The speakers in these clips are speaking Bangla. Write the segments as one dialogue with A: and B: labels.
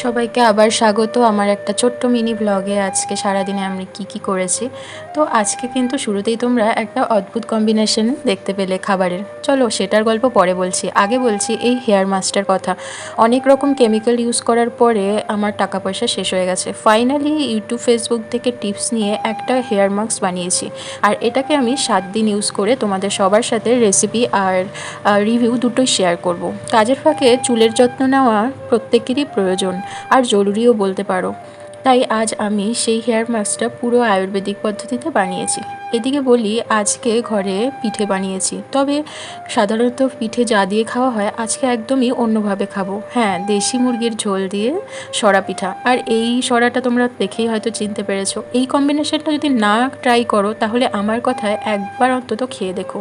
A: সবাইকে আবার স্বাগত আমার একটা ছোট্ট মিনি ব্লগে। আজকে সারাদিনে আমি কি করেছি। তো আজকে কিন্তু শুরুতেই তোমরা একটা অদ্ভুত কম্বিনেশন দেখতে পেলে খাবারের। চলো সেটার গল্প পরে বলছি, আগে বলছি এই হেয়ার মাস্কটার কথা। অনেক রকম কেমিক্যাল ইউজ করার পরে আমার টাকা পয়সা শেষ হয়ে গেছে। ফাইনালি ইউটিউব ফেসবুক থেকে টিপস নিয়ে একটা হেয়ার মাস্ক বানিয়েছি, আর এটাকে আমি 7 দিন ইউজ করে তোমাদের সবার সাথে রেসিপি আর রিভিউ দুটোই শেয়ার করব। কাজের ফাঁকে চুলের যত্ন নেওয়া প্রত্যেকেরই প্রয়োজন, আর জরুরিও বলতে পারো। তাই আজ আমি সেই হেয়ার মাস্কটা পুরো আয়ুর্বেদিক পদ্ধতিতে বানিয়েছি। এদিকে বলি, আজকে ঘরে পিঠে বানিয়েছি, তবে সাধারণত পিঠে যা দিয়ে খাওয়া হয় আজকে একদমই অন্যভাবে খাবো। হ্যাঁ, দেশি মুরগির ঝোল দিয়ে সরা পিঠা। আর এই সরাটা তোমরা দেখেই হয়তো চিনতে পেরেছো। এই কম্বিনেশনটা যদি না ট্রাই করো তাহলে আমার কথায় একবার অন্তত খেয়ে দেখো।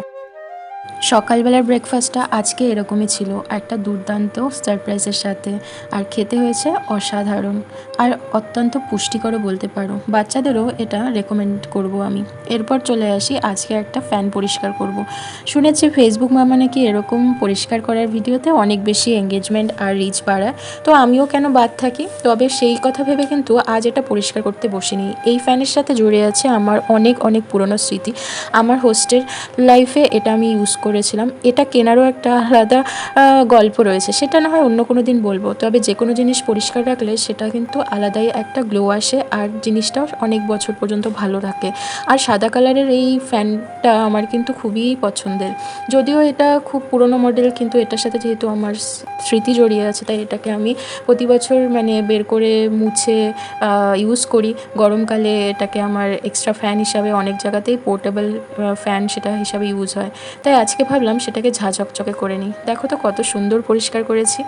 A: সকালবেলার ব্রেকফাস্টটা আজকে এরকমই ছিল, একটা দুর্দান্ত সারপ্রাইজের সাথে। আর খেতে হয়েছে অসাধারণ, আর অত্যন্ত পুষ্টিকরও বলতে পারো। বাচ্চাদেরও এটা রেকমেন্ড করব আমি। এরপর চলে আসি, আজকে একটা ফ্যান পরিষ্কার করব। শুনেছি ফেসবুক মামা নাকি এরকম পরিষ্কার করার ভিডিওতে অনেক বেশি এঙ্গেজমেন্ট আর রিচ বাড়ায়। তো আমিও কেন বাদ থাকি। তবে সেই কথা ভেবে কিন্তু আজ এটা পরিষ্কার করতে বসিনি। এই ফ্যানের সাথে জড়িয়ে আছে আমার অনেক অনেক পুরনো স্মৃতি। আমার হোস্টেল লাইফে এটা আমি ইউজ করেছিলাম। এটা কেনারও একটা আলাদা গল্প রয়েছে, সেটা না হয় অন্য কোনো দিন বলবো। তবে যে কোনো জিনিস পরিষ্কার রাখলে সেটা কিন্তু আলাদাই একটা গ্লো আসে, আর জিনিসটাও অনেক বছর পর্যন্ত ভালো থাকে। আর সাদা কালারের এই ফ্যানটা আমার কিন্তু খুবই পছন্দের। যদিও এটা খুব পুরনো মডেল, কিন্তু এটার সাথে যেহেতু আমার স্মৃতি জড়িয়ে আছে, তাই এটাকে আমি প্রতি বছর বের করে মুছে ইউজ করি। গরমকালে এটাকে আমার এক্সট্রা ফ্যান হিসাবে অনেক জায়গাতেই পোর্টেবল ফ্যান সেটা হিসাবে ইউজ হয়। তাই আজকে ভাবলাম সেটাকে ঝাঁঝকচকে করে নিই। দেখো তো কত সুন্দর পরিষ্কার করেছি।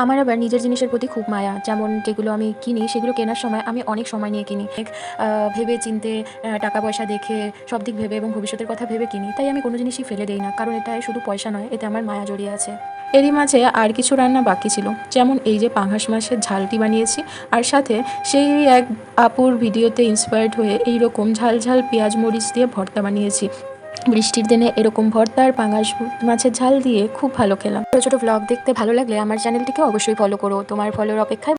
A: আমার আবার নিজের জিনিসের প্রতি খুব মায়া। যেমন যেগুলো আমি কিনি সেগুলো কেনার সময় আমি অনেক সময় নিয়ে কিনি, ভেবে চিনতে, টাকা পয়সা দেখে, সব দিক ভেবে এবং ভবিষ্যতের কথা ভেবে কিনি। তাই আমি কোনো জিনিসই ফেলে দেই না, কারণ এটায় শুধু পয়সা নয়, এতে আমার মায়া জড়িয়ে আছে। এরই মাঝে আর কিছু রান্না বাকি ছিল, যেমন এই যে পাঙাশ মাছের ঝালটি বানিয়েছি, আর সাথে সেই এক আপুর ভিডিওতে ইন্সপায়ার্ড হয়ে এইরকম ঝাল ঝাল পেঁয়াজ মরিচ দিয়ে ভর্তা বানিয়েছি। বৃষ্টির দিনে এরকম ভর্তা আর পাঙাশ মাছের ঝাল দিয়ে খুব ভালো খেলাম। ছোটো ছোটো ব্লগ দেখতে ভালো লাগলে আমার চ্যানেলটিকে অবশ্যই ফলো করো। তোমার ফলোর অপেক্ষায়।